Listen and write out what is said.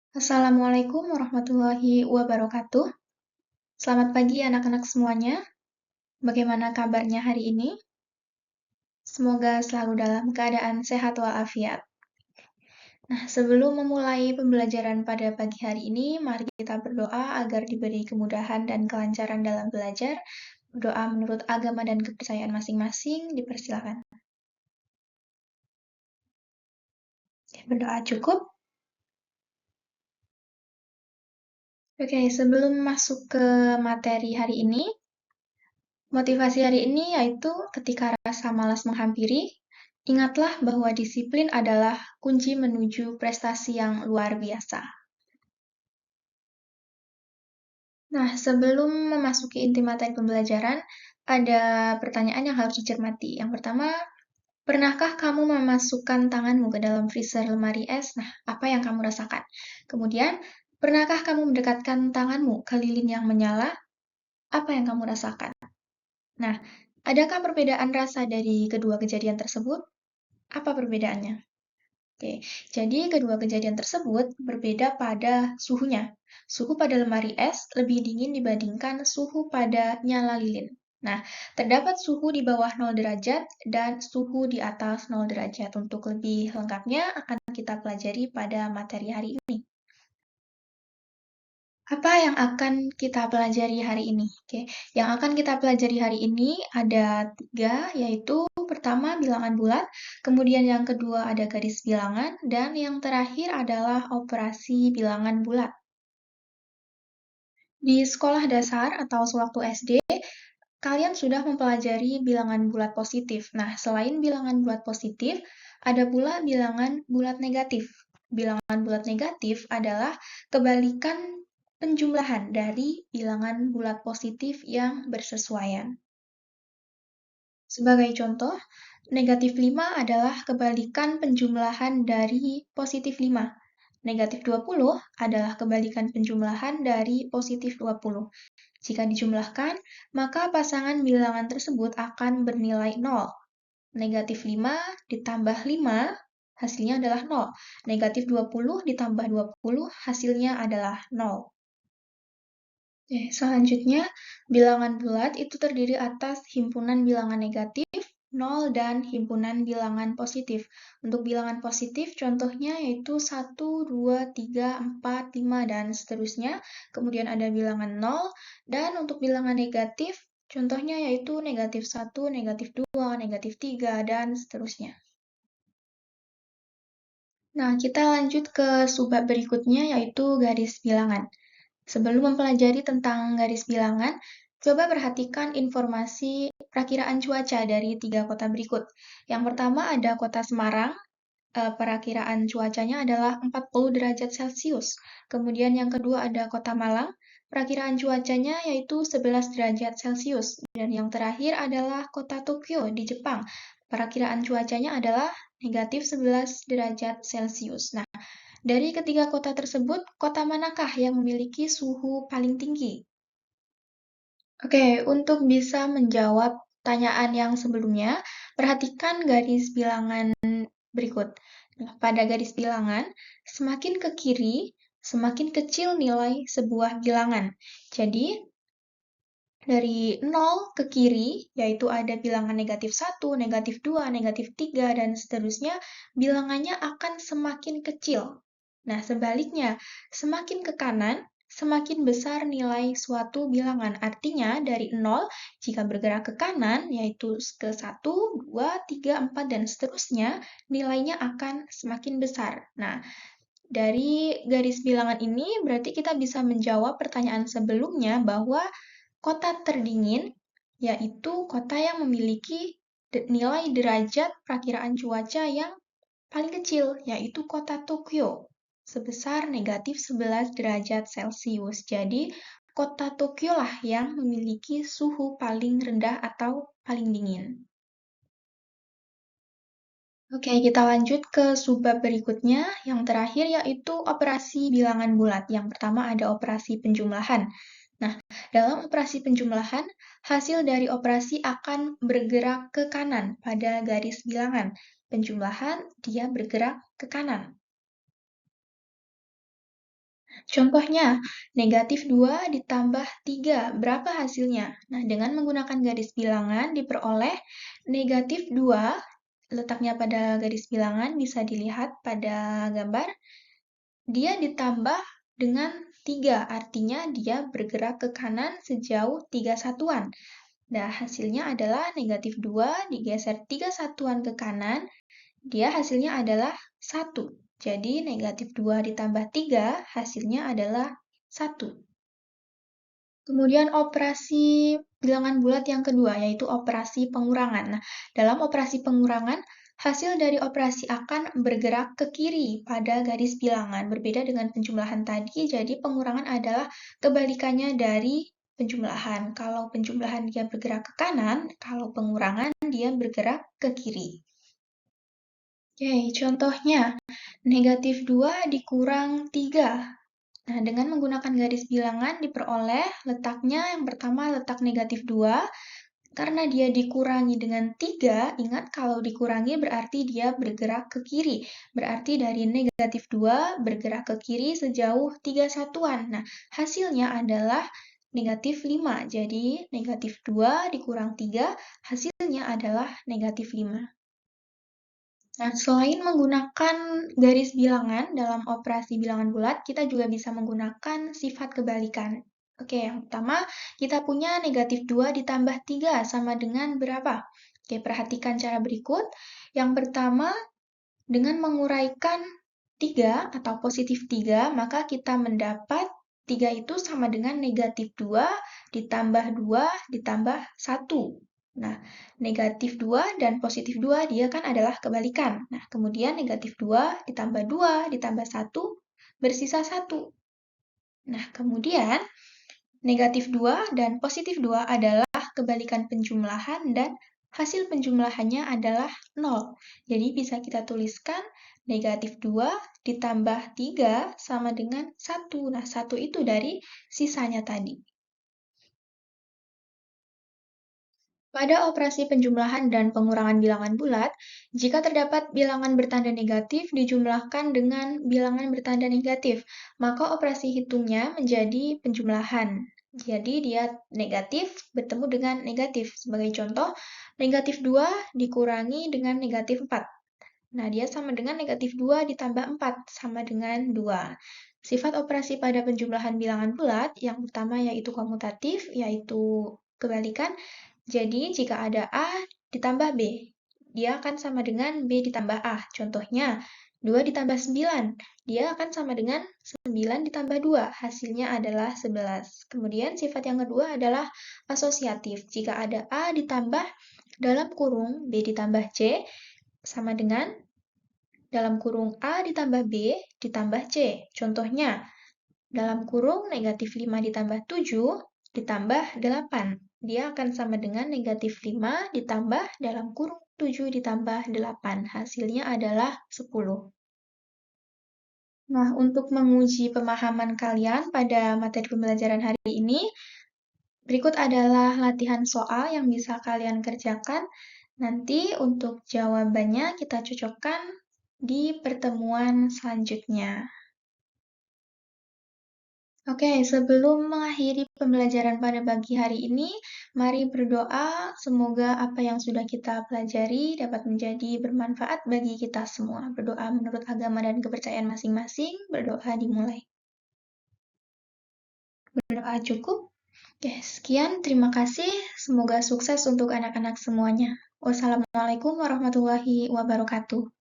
Assalamualaikum warahmatullahi wabarakatuh. Selamat pagi anak-anak semuanya. Bagaimana kabarnya hari ini? Semoga selalu dalam keadaan sehat walafiat. Nah, sebelum memulai pembelajaran pada pagi hari ini, mari kita berdoa agar diberi kemudahan dan kelancaran dalam belajar. Berdoa menurut agama dan kepercayaan masing-masing, dipersilakan. Oke, berdoa cukup. Oke, sebelum masuk ke materi hari ini, motivasi hari ini yaitu ketika rasa malas menghampiri, ingatlah bahwa disiplin adalah kunci menuju prestasi yang luar biasa. Nah, sebelum memasuki inti materi pembelajaran, ada pertanyaan yang harus dicermati. Yang pertama, pernahkah kamu memasukkan tanganmu ke dalam freezer lemari es? Nah, apa yang kamu rasakan? Kemudian, pernahkah kamu mendekatkan tanganmu ke lilin yang menyala? Apa yang kamu rasakan? Nah, adakah perbedaan rasa dari kedua kejadian tersebut? Apa perbedaannya? Oke, jadi kedua kejadian tersebut berbeda pada suhunya. Suhu pada lemari es lebih dingin dibandingkan suhu pada nyala lilin. Nah, terdapat suhu di bawah 0 derajat dan suhu di atas 0 derajat. Untuk lebih lengkapnya akan kita pelajari pada materi hari ini. Apa yang akan kita pelajari hari ini? Oke, yang akan kita pelajari hari ini ada 3, yaitu pertama bilangan bulat, kemudian yang kedua ada garis bilangan, dan yang terakhir adalah operasi bilangan bulat. Di sekolah dasar atau sewaktu SD, kalian sudah mempelajari bilangan bulat positif. Nah, selain bilangan bulat positif, ada pula bilangan bulat negatif. Bilangan bulat negatif adalah kebalikan penjumlahan dari bilangan bulat positif yang bersesuaian. Sebagai contoh, negatif 5 adalah kebalikan penjumlahan dari positif 5. Negatif 20 adalah kebalikan penjumlahan dari positif 20. Jika dijumlahkan, maka pasangan bilangan tersebut akan bernilai 0. Negatif 5 ditambah 5, hasilnya adalah 0. Negatif 20 ditambah 20, hasilnya adalah 0. Oke, selanjutnya, bilangan bulat itu terdiri atas himpunan bilangan negatif, 0, dan himpunan bilangan positif. Untuk bilangan positif, contohnya yaitu 1, 2, 3, 4, 5, dan seterusnya. Kemudian ada bilangan 0, dan untuk bilangan negatif, contohnya yaitu negatif 1, negatif 2, negatif 3, dan seterusnya. Nah, kita lanjut ke subbab berikutnya, yaitu garis bilangan. Sebelum mempelajari tentang garis bilangan, coba perhatikan informasi perakiraan cuaca dari 3 kota berikut. Yang pertama ada kota Semarang, perakiraan cuacanya adalah 40 derajat Celcius. Kemudian yang kedua ada kota Malang, perakiraan cuacanya yaitu 11 derajat Celcius. Dan yang terakhir adalah kota Tokyo di Jepang, perakiraan cuacanya adalah negatif 11 derajat Celcius. Nah, dari ketiga kota tersebut, kota manakah yang memiliki suhu paling tinggi? Oke, untuk bisa menjawab pertanyaan yang sebelumnya, perhatikan garis bilangan berikut. Nah, pada garis bilangan, semakin ke kiri, semakin kecil nilai sebuah bilangan. Jadi, dari 0 ke kiri, yaitu ada bilangan negatif 1, negatif 2, negatif 3, dan seterusnya, bilangannya akan semakin kecil. Nah, sebaliknya, semakin ke kanan, semakin besar nilai suatu bilangan. Artinya, dari 0, jika bergerak ke kanan, yaitu ke 1, 2, 3, 4, dan seterusnya, nilainya akan semakin besar. Nah, dari garis bilangan ini, berarti kita bisa menjawab pertanyaan sebelumnya bahwa kota terdingin yaitu kota yang memiliki nilai derajat perakiraan cuaca yang paling kecil, yaitu kota Tokyo, sebesar negatif 11 derajat Celcius. Jadi, kota Tokyo lah yang memiliki suhu paling rendah atau paling dingin. Oke, kita lanjut ke subbab berikutnya. Yang terakhir yaitu operasi bilangan bulat. Yang pertama ada operasi penjumlahan. Nah, dalam operasi penjumlahan, hasil dari operasi akan bergerak ke kanan pada garis bilangan. Penjumlahan, dia bergerak ke kanan. Contohnya, negatif 2 ditambah 3, berapa hasilnya? Nah, dengan menggunakan garis bilangan diperoleh negatif 2, letaknya pada garis bilangan bisa dilihat pada gambar, dia ditambah dengan 3, artinya dia bergerak ke kanan sejauh 3 satuan. Nah, hasilnya adalah negatif 2 digeser 3 satuan ke kanan, dia hasilnya adalah 1. Jadi, negatif 2 ditambah 3, hasilnya adalah 1. Kemudian operasi bilangan bulat yang kedua, yaitu operasi pengurangan. Nah, dalam operasi pengurangan, hasil dari operasi akan bergerak ke kiri pada garis bilangan. Berbeda dengan penjumlahan tadi, jadi pengurangan adalah kebalikannya dari penjumlahan. Kalau penjumlahan dia bergerak ke kanan, kalau pengurangan dia bergerak ke kiri. Oke, contohnya negatif 2 dikurang 3. Nah, dengan menggunakan garis bilangan diperoleh letaknya yang pertama letak negatif 2. Karena dia dikurangi dengan 3, ingat kalau dikurangi berarti dia bergerak ke kiri. Berarti dari negatif 2 bergerak ke kiri sejauh 3 satuan. Nah, hasilnya adalah negatif 5. Jadi, negatif 2 dikurang 3, hasilnya adalah negatif 5. Nah, selain menggunakan garis bilangan dalam operasi bilangan bulat, kita juga bisa menggunakan sifat kebalikan. Oke, yang pertama, kita punya negatif 2 ditambah 3 sama dengan berapa? Oke, perhatikan cara berikut. Yang pertama, dengan menguraikan 3 atau positif 3, maka kita mendapat 3 itu sama dengan negatif 2 ditambah 2 ditambah 1. Nah, negatif 2 dan positif 2 dia kan adalah kebalikan. Nah, kemudian negatif 2 ditambah 2 ditambah 1 bersisa 1. Nah, kemudian negatif 2 dan positif 2 adalah kebalikan penjumlahan dan hasil penjumlahannya adalah 0. Jadi bisa kita tuliskan negatif 2 ditambah 3 sama dengan 1. Nah, 1 itu dari sisanya tadi. Pada operasi penjumlahan dan pengurangan bilangan bulat, jika terdapat bilangan bertanda negatif dijumlahkan dengan bilangan bertanda negatif, maka operasi hitungnya menjadi penjumlahan. Jadi dia negatif bertemu dengan negatif. Sebagai contoh, negatif 2 dikurangi dengan negatif 4. Nah, dia sama dengan negatif 2 ditambah 4, sama dengan 2. Sifat operasi pada penjumlahan bilangan bulat, yang pertama yaitu komutatif, yaitu kebalikan. Jadi, jika ada A ditambah B, dia akan sama dengan B ditambah A. Contohnya, 2 ditambah 9, dia akan sama dengan 9 ditambah 2, hasilnya adalah 11. Kemudian, sifat yang kedua adalah asosiatif. Jika ada A ditambah dalam kurung B ditambah C, sama dengan dalam kurung A ditambah B ditambah C. Contohnya, dalam kurung negatif 5 ditambah 7 ditambah 8. Dia akan sama dengan negatif 5 ditambah dalam kurung 7 ditambah 8. Hasilnya adalah 10. Nah, untuk menguji pemahaman kalian pada materi pembelajaran hari ini, berikut adalah latihan soal yang bisa kalian kerjakan. Nanti untuk jawabannya kita cocokkan di pertemuan selanjutnya. Oke, sebelum mengakhiri pembelajaran pada pagi hari ini, mari berdoa semoga apa yang sudah kita pelajari dapat menjadi bermanfaat bagi kita semua. Berdoa menurut agama dan kepercayaan masing-masing, berdoa dimulai. Berdoa cukup? Oke, sekian, terima kasih. Semoga sukses untuk anak-anak semuanya. Wassalamualaikum warahmatullahi wabarakatuh.